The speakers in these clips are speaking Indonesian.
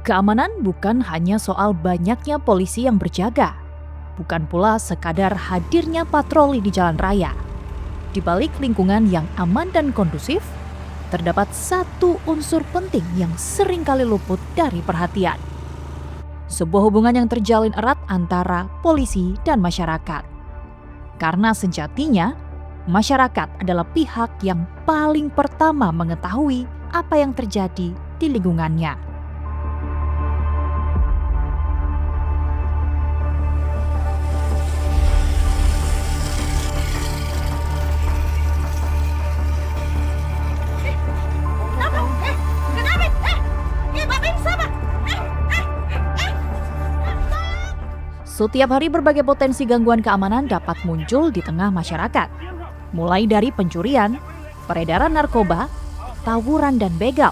Keamanan bukan hanya soal banyaknya polisi yang berjaga, bukan pula sekadar hadirnya patroli di jalan raya. Di balik lingkungan yang aman dan kondusif, terdapat satu unsur penting yang seringkali luput dari perhatian. Sebuah hubungan yang terjalin erat antara polisi dan masyarakat. Karena sejatinya, masyarakat adalah pihak yang paling pertama mengetahui apa yang terjadi di lingkungannya. Setiap hari berbagai potensi gangguan keamanan dapat muncul di tengah masyarakat. Mulai dari pencurian, peredaran narkoba, tawuran dan begal,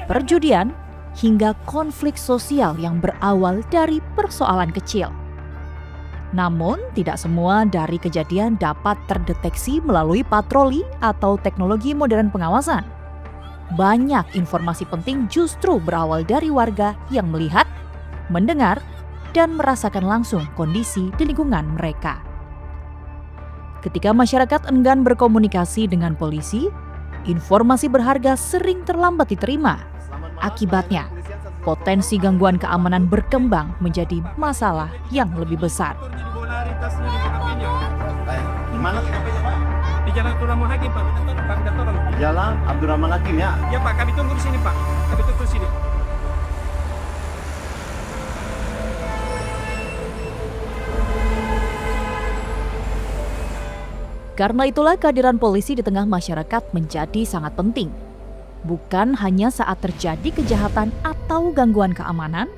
perjudian, hingga konflik sosial yang berawal dari persoalan kecil. Namun, tidak semua dari kejadian dapat terdeteksi melalui patroli atau teknologi modern pengawasan. Banyak informasi penting justru berawal dari warga yang melihat, mendengar, dan merasakan langsung kondisi di lingkungan mereka. Ketika masyarakat enggan berkomunikasi dengan polisi, informasi berharga sering terlambat diterima. Akibatnya, potensi gangguan keamanan berkembang menjadi masalah yang lebih besar. Di mana TKP-nya, Pak? Di Jalan Abdurrahman Hakim, Pak. Di Jalan Abdurrahman Hakim, ya? Ya, Pak. Kami tunggu di sini, Pak. Kami tunggu di sini. Karena itulah kehadiran polisi di tengah masyarakat menjadi sangat penting. Bukan hanya saat terjadi kejahatan atau gangguan keamanan,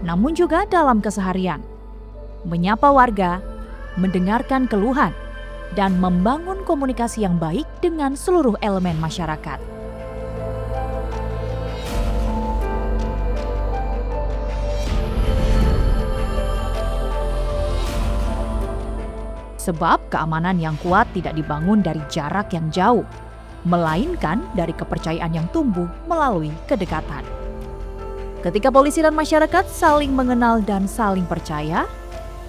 namun juga dalam keseharian. Menyapa warga, mendengarkan keluhan, dan membangun komunikasi yang baik dengan seluruh elemen masyarakat. Sebab keamanan yang kuat tidak dibangun dari jarak yang jauh, melainkan dari kepercayaan yang tumbuh melalui kedekatan. Ketika polisi dan masyarakat saling mengenal dan saling percaya,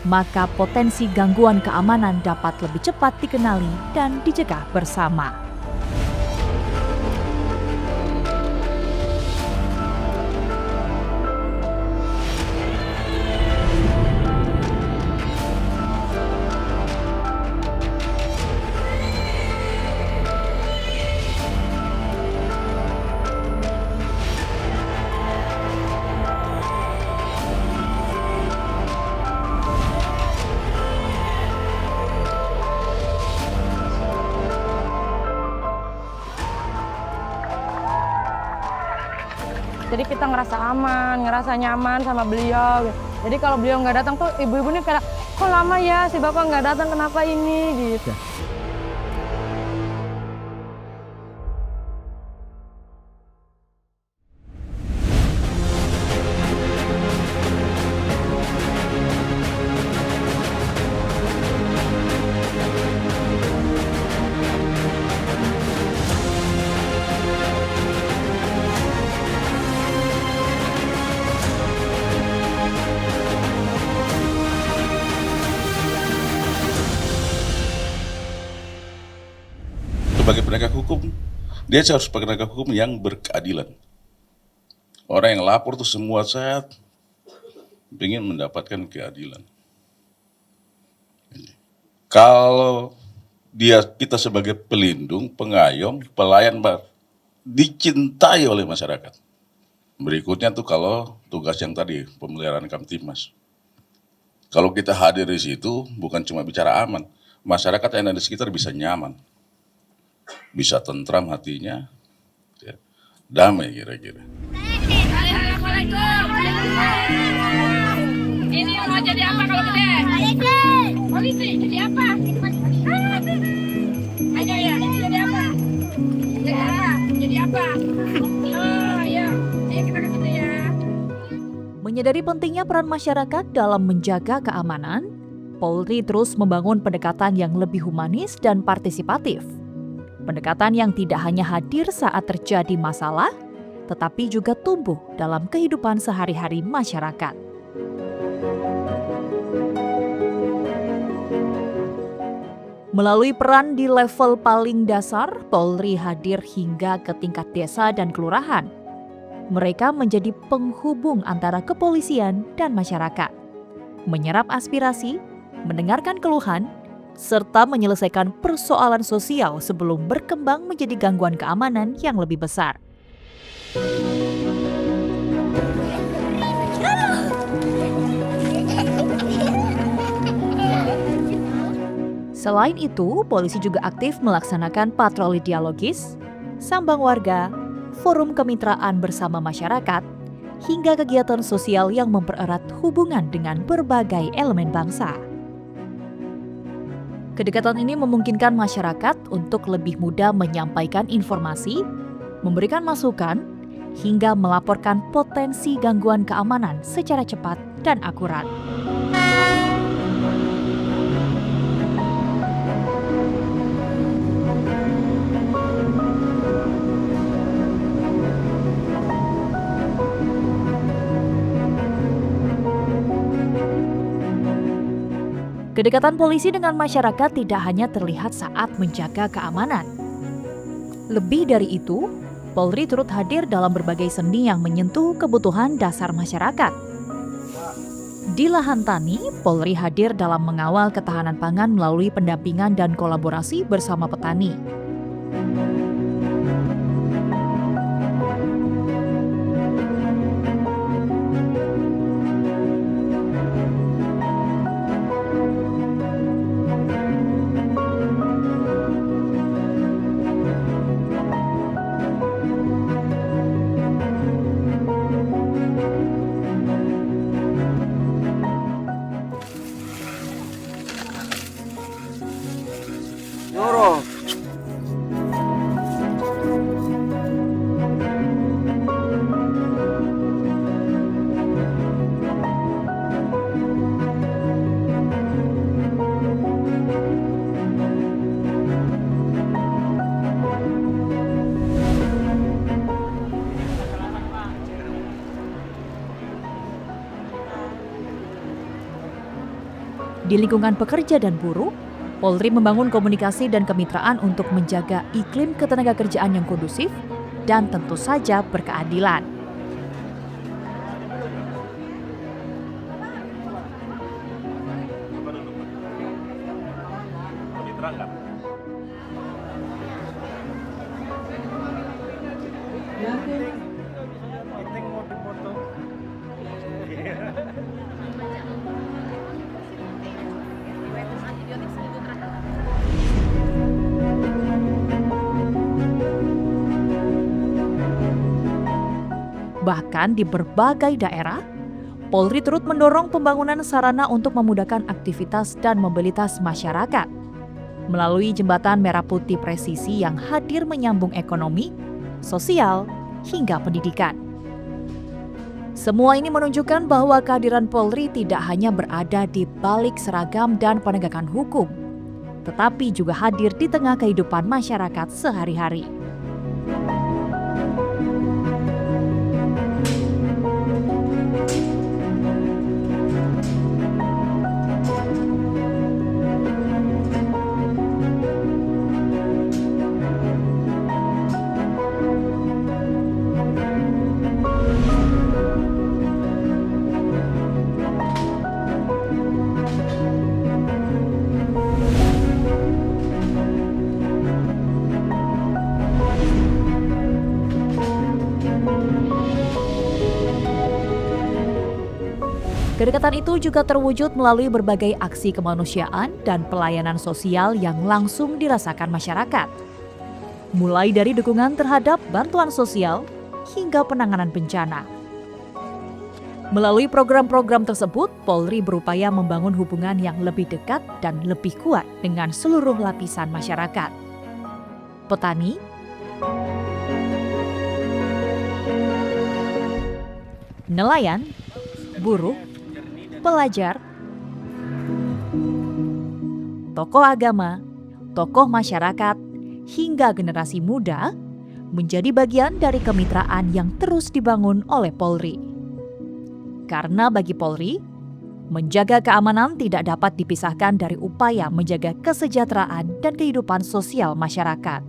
maka potensi gangguan keamanan dapat lebih cepat dikenali dan dicegah bersama. Jadi kita ngerasa aman, ngerasa nyaman sama beliau. Jadi kalau beliau nggak datang tuh ibu-ibu nih kayak, kok lama ya si bapak nggak datang, kenapa ini gitu. Sebagai penegak hukum, dia harus penegak hukum yang berkeadilan. Orang yang lapor tuh semua saat ingin mendapatkan keadilan. Kalau kita sebagai pelindung, pengayom, pelayan dicintai oleh masyarakat. Berikutnya tuh kalau tugas yang tadi, pemeliharaan Kamtibmas. Kalau kita hadir di situ, bukan cuma bicara aman, masyarakat yang ada di sekitar bisa nyaman. Bisa tentram hatinya, ya, damai kira-kira. Ini mau jadi apa kalau gede? Polisi jadi apa? Ayo ya, jadi apa? Jadi apa? Oh ya, ayo kita ke situ ya. Menyadari pentingnya peran masyarakat dalam menjaga keamanan, Polri terus membangun pendekatan yang lebih humanis dan partisipatif. Pendekatan yang tidak hanya hadir saat terjadi masalah, tetapi juga tumbuh dalam kehidupan sehari-hari masyarakat. Melalui peran di level paling dasar, Polri hadir hingga ke tingkat desa dan kelurahan. Mereka menjadi penghubung antara kepolisian dan masyarakat, menyerap aspirasi, mendengarkan keluhan, serta menyelesaikan persoalan sosial sebelum berkembang menjadi gangguan keamanan yang lebih besar. Selain itu, polisi juga aktif melaksanakan patroli dialogis, sambang warga, forum kemitraan bersama masyarakat, hingga kegiatan sosial yang mempererat hubungan dengan berbagai elemen bangsa. Kedekatan ini memungkinkan masyarakat untuk lebih mudah menyampaikan informasi, memberikan masukan, hingga melaporkan potensi gangguan keamanan secara cepat dan akurat. Kedekatan polisi dengan masyarakat tidak hanya terlihat saat menjaga keamanan. Lebih dari itu, Polri turut hadir dalam berbagai seni yang menyentuh kebutuhan dasar masyarakat. Di lahan tani, Polri hadir dalam mengawal ketahanan pangan melalui pendampingan dan kolaborasi bersama petani. Di lingkungan pekerja dan buruh, Polri membangun komunikasi dan kemitraan untuk menjaga iklim ketenagakerjaan yang kondusif dan tentu saja berkeadilan. Bahkan di berbagai daerah, Polri turut mendorong pembangunan sarana untuk memudahkan aktivitas dan mobilitas masyarakat. Melalui jembatan merah putih presisi yang hadir menyambung ekonomi, sosial, hingga pendidikan. Semua ini menunjukkan bahwa kehadiran Polri tidak hanya berada di balik seragam dan penegakan hukum, tetapi juga hadir di tengah kehidupan masyarakat sehari-hari. Kedekatan itu juga terwujud melalui berbagai aksi kemanusiaan dan pelayanan sosial yang langsung dirasakan masyarakat. Mulai dari dukungan terhadap bantuan sosial hingga penanganan bencana. Melalui program-program tersebut, Polri berupaya membangun hubungan yang lebih dekat dan lebih kuat dengan seluruh lapisan masyarakat. Petani, nelayan, buruh, pelajar, tokoh agama, tokoh masyarakat, hingga generasi muda menjadi bagian dari kemitraan yang terus dibangun oleh Polri. Karena bagi Polri, menjaga keamanan tidak dapat dipisahkan dari upaya menjaga kesejahteraan dan kehidupan sosial masyarakat.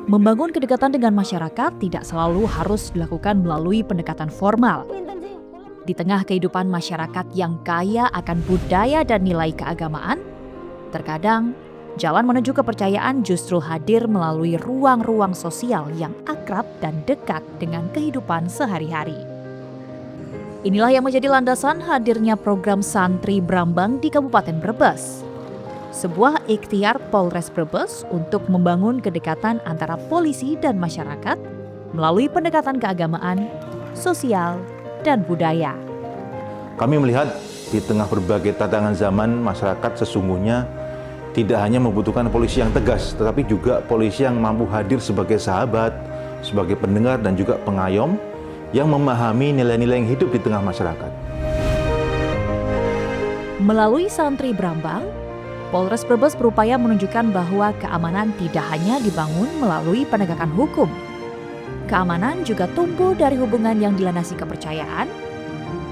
Membangun kedekatan dengan masyarakat tidak selalu harus dilakukan melalui pendekatan formal. Di tengah kehidupan masyarakat yang kaya akan budaya dan nilai keagamaan, terkadang jalan menuju kepercayaan justru hadir melalui ruang-ruang sosial yang akrab dan dekat dengan kehidupan sehari-hari. Inilah yang menjadi landasan hadirnya program Santri Brambang di Kabupaten Brebes. Sebuah ikhtiar Polres Brebes untuk membangun kedekatan antara polisi dan masyarakat melalui pendekatan keagamaan, sosial, dan budaya. Kami melihat di tengah berbagai tantangan zaman, masyarakat sesungguhnya tidak hanya membutuhkan polisi yang tegas, tetapi juga polisi yang mampu hadir sebagai sahabat, sebagai pendengar dan juga pengayom yang memahami nilai-nilai yang hidup di tengah masyarakat. Melalui Santri Brambang, Polres Brebes berupaya menunjukkan bahwa keamanan tidak hanya dibangun melalui penegakan hukum. Keamanan juga tumbuh dari hubungan yang dilandasi kepercayaan,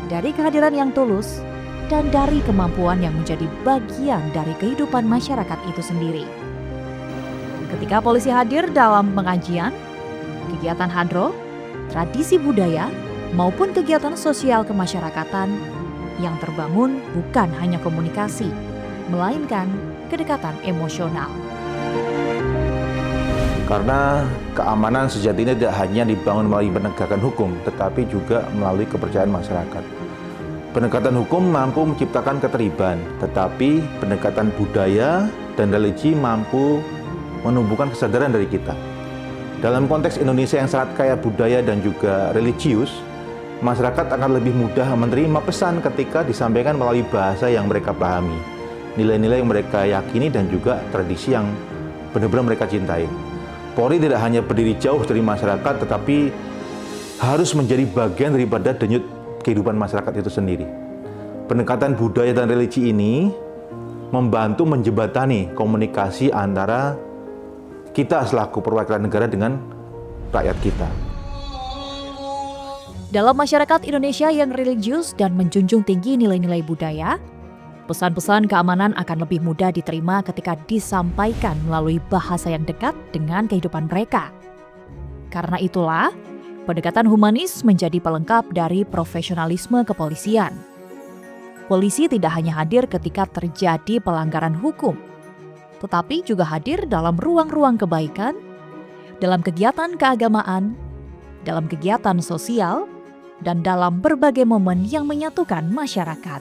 dari kehadiran yang tulus, dan dari kemampuan yang menjadi bagian dari kehidupan masyarakat itu sendiri. Ketika polisi hadir dalam pengajian, kegiatan hadroh, tradisi budaya, maupun kegiatan sosial kemasyarakatan, yang terbangun bukan hanya komunikasi, melainkan kedekatan emosional. Karena keamanan sejatinya tidak hanya dibangun melalui penegakan hukum, tetapi juga melalui kepercayaan masyarakat. Pendekatan hukum mampu menciptakan ketertiban, tetapi pendekatan budaya dan religi mampu menumbuhkan kesadaran dari kita. Dalam konteks Indonesia yang sangat kaya budaya dan juga religius, masyarakat akan lebih mudah menerima pesan ketika disampaikan melalui bahasa yang mereka pahami, nilai-nilai yang mereka yakini dan juga tradisi yang benar-benar mereka cintai. Polri tidak hanya berdiri jauh dari masyarakat, tetapi harus menjadi bagian daripada denyut kehidupan masyarakat itu sendiri. Pendekatan budaya dan religi ini membantu menjembatani komunikasi antara kita selaku perwakilan negara dengan rakyat kita. Dalam masyarakat Indonesia yang religius dan menjunjung tinggi nilai-nilai budaya, pesan-pesan keamanan akan lebih mudah diterima ketika disampaikan melalui bahasa yang dekat dengan kehidupan mereka. Karena itulah, pendekatan humanis menjadi pelengkap dari profesionalisme kepolisian. Polisi tidak hanya hadir ketika terjadi pelanggaran hukum, tetapi juga hadir dalam ruang-ruang kebaikan, dalam kegiatan keagamaan, dalam kegiatan sosial, dan dalam berbagai momen yang menyatukan masyarakat.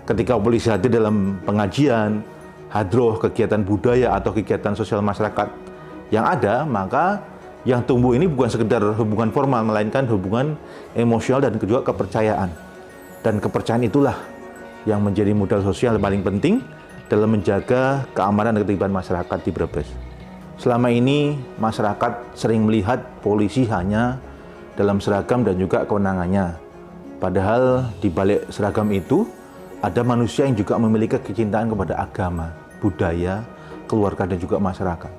Ketika polisi hadir dalam pengajian, hadroh, kegiatan budaya atau kegiatan sosial masyarakat yang ada, maka yang tumbuh ini bukan sekedar hubungan formal, melainkan hubungan emosional dan juga kepercayaan. Dan kepercayaan itulah yang menjadi modal sosial paling penting dalam menjaga keamanan dan ketertiban masyarakat di Brebes. Selama ini masyarakat sering melihat polisi hanya dalam seragam dan juga kewenangannya. Padahal di balik seragam itu ada manusia yang juga memiliki kecintaan kepada agama, budaya, keluarga, dan juga masyarakat.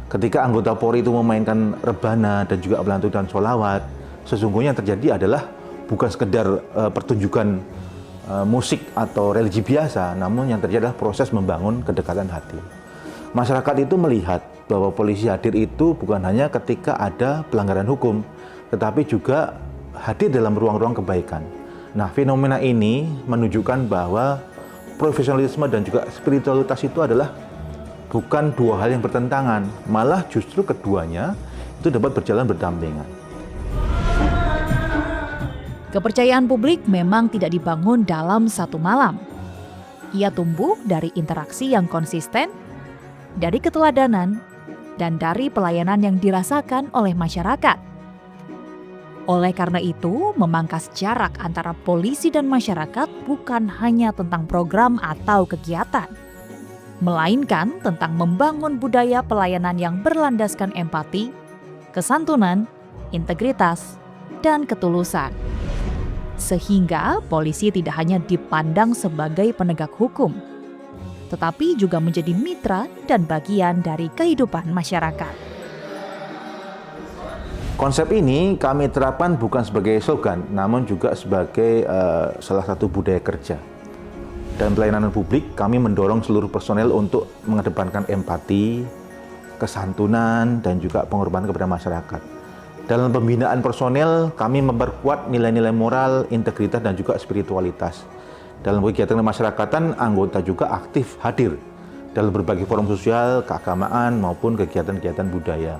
Ketika anggota Polri itu memainkan rebana dan juga pelantunan sholawat, sesungguhnya yang terjadi adalah bukan sekedar pertunjukan musik atau religi biasa, namun yang terjadi adalah proses membangun kedekatan hati. Masyarakat itu melihat bahwa polisi hadir itu bukan hanya ketika ada pelanggaran hukum, tetapi juga hadir dalam ruang-ruang kebaikan. Nah, fenomena ini menunjukkan bahwa profesionalisme dan juga spiritualitas itu adalah bukan dua hal yang bertentangan, malah justru keduanya itu dapat berjalan berdampingan. Kepercayaan publik memang tidak dibangun dalam satu malam. Ia tumbuh dari interaksi yang konsisten, dari keteladanan, dan dari pelayanan yang dirasakan oleh masyarakat. Oleh karena itu, memangkas jarak antara polisi dan masyarakat bukan hanya tentang program atau kegiatan, melainkan tentang membangun budaya pelayanan yang berlandaskan empati, kesantunan, integritas, dan ketulusan. Sehingga polisi tidak hanya dipandang sebagai penegak hukum, tetapi juga menjadi mitra dan bagian dari kehidupan masyarakat. Konsep ini kami terapkan bukan sebagai slogan, namun juga sebagai salah satu budaya kerja. Dalam pelayanan publik, kami mendorong seluruh personel untuk mengedepankan empati, kesantunan, dan juga pengorbanan kepada masyarakat. Dalam pembinaan personel, kami memperkuat nilai-nilai moral, integritas, dan juga spiritualitas. Dalam kegiatan kemasyarakatan, anggota juga aktif hadir dalam berbagai forum sosial, keagamaan, maupun kegiatan-kegiatan budaya.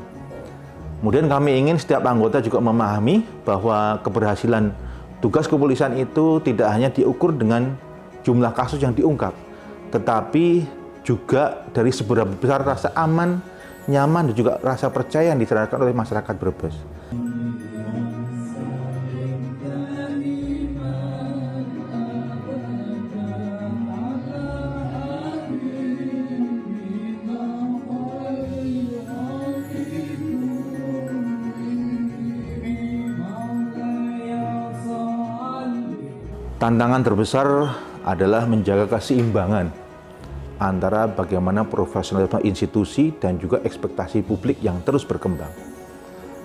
Kemudian kami ingin setiap anggota juga memahami bahwa keberhasilan tugas kepolisian itu tidak hanya diukur dengan jumlah kasus yang diungkap, tetapi juga dari seberapa besar rasa aman, nyaman, dan juga rasa percaya yang dirasakan oleh masyarakat Brebes. Tantangan terbesar adalah menjaga keseimbangan antara bagaimana profesionalisme institusi dan juga ekspektasi publik yang terus berkembang.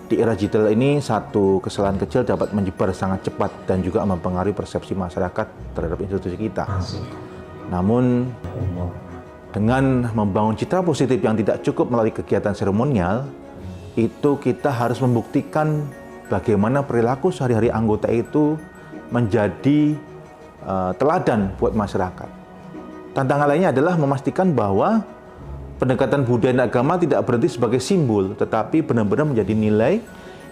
Di era digital ini, satu kesalahan kecil dapat menyebar sangat cepat dan juga mempengaruhi persepsi masyarakat terhadap institusi kita. Namun, dengan membangun citra positif yang tidak cukup melalui kegiatan seremonial, itu kita harus membuktikan bagaimana perilaku sehari-hari anggota itu menjadi teladan buat masyarakat. Tantangan lainnya adalah memastikan bahwa pendekatan budaya dan agama tidak berhenti sebagai simbol, tetapi benar-benar menjadi nilai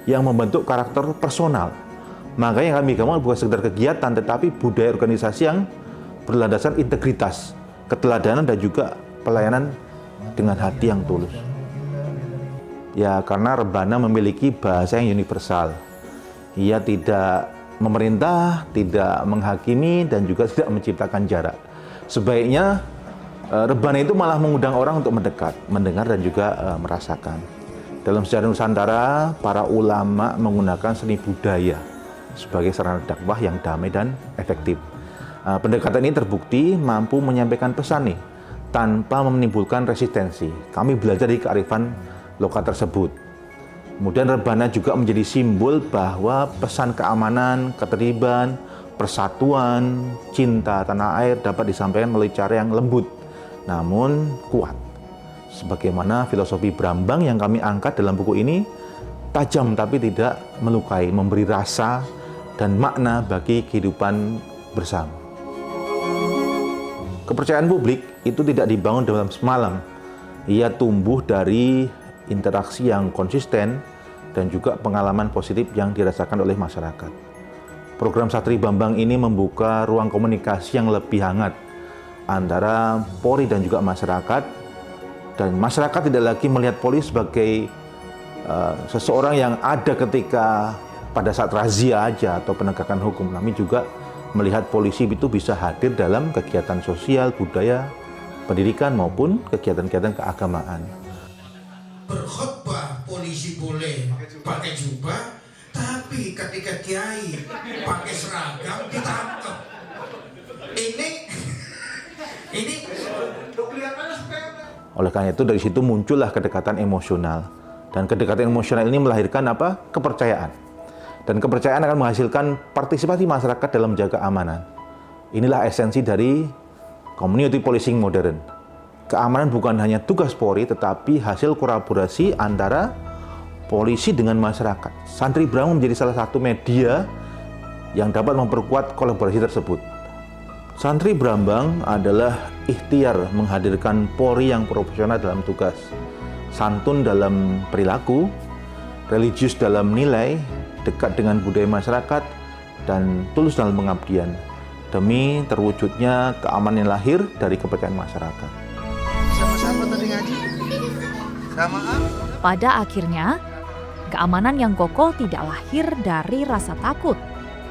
yang membentuk karakter personal. Makanya yang kami gaungkan bukan sekedar kegiatan, tetapi budaya organisasi yang berlandaskan integritas, keteladanan, dan juga pelayanan dengan hati yang tulus. Ya, karena Rebana memiliki bahasa yang universal. Ia tidak memerintah, tidak menghakimi, dan juga tidak menciptakan jarak. Sebaiknya Rebana itu malah mengundang orang untuk mendekat, mendengar, dan juga merasakan. Dalam sejarah Nusantara, para ulama menggunakan seni budaya sebagai sarana dakwah yang damai dan efektif. Pendekatan ini terbukti mampu menyampaikan pesan nih, tanpa menimbulkan resistensi. Kami belajar dari kearifan lokal tersebut. Kemudian Rebana juga menjadi simbol bahwa pesan keamanan, ketertiban, persatuan, cinta tanah air dapat disampaikan melalui cara yang lembut, namun kuat. Sebagaimana filosofi Brambang yang kami angkat dalam buku ini, tajam tapi tidak melukai, memberi rasa dan makna bagi kehidupan bersama. Kepercayaan publik itu tidak dibangun dalam semalam. Ia tumbuh dari interaksi yang konsisten dan juga pengalaman positif yang dirasakan oleh masyarakat. Program Satri Bambang ini membuka ruang komunikasi yang lebih hangat antara Polri dan juga masyarakat, dan masyarakat tidak lagi melihat Polri sebagai seseorang yang ada ketika pada saat razia aja atau penegakan hukum. Kami juga melihat polisi itu bisa hadir dalam kegiatan sosial, budaya, pendidikan maupun kegiatan-kegiatan keagamaan. Berkhutbah polisi boleh pakai jubah, tapi ketika kiai pakai seragam ditangkap. Ini kelihatannya sepele. Oleh karena itu dari situ muncullah kedekatan emosional, dan kedekatan emosional ini melahirkan apa? Kepercayaan. Dan kepercayaan akan menghasilkan partisipasi masyarakat dalam menjaga keamanan. Inilah esensi dari community policing modern. Keamanan bukan hanya tugas Polri, tetapi hasil kolaborasi antara polisi dengan masyarakat. Santri Brambang menjadi salah satu media yang dapat memperkuat kolaborasi tersebut. Santri Brambang adalah ikhtiar menghadirkan Polri yang profesional dalam tugas, santun dalam perilaku, religius dalam nilai, dekat dengan budaya masyarakat, dan tulus dalam pengabdian, demi terwujudnya keamanan yang lahir dari kepercayaan masyarakat. Sama-sama tadi ngaji. Pada akhirnya, keamanan yang kokoh tidak lahir dari rasa takut,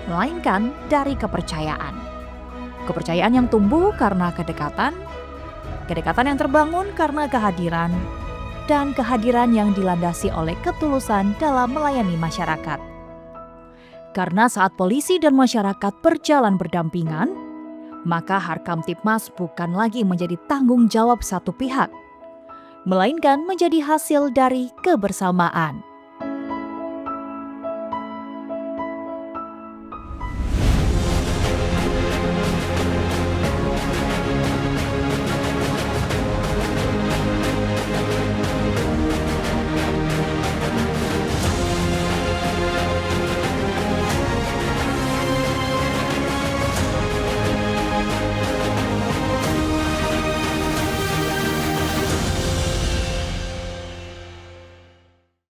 melainkan dari kepercayaan. Kepercayaan yang tumbuh karena kedekatan yang terbangun karena kehadiran, dan kehadiran yang dilandasi oleh ketulusan dalam melayani masyarakat. Karena saat polisi dan masyarakat berjalan berdampingan, maka Harkamtibmas bukan lagi menjadi tanggung jawab satu pihak, melainkan menjadi hasil dari kebersamaan.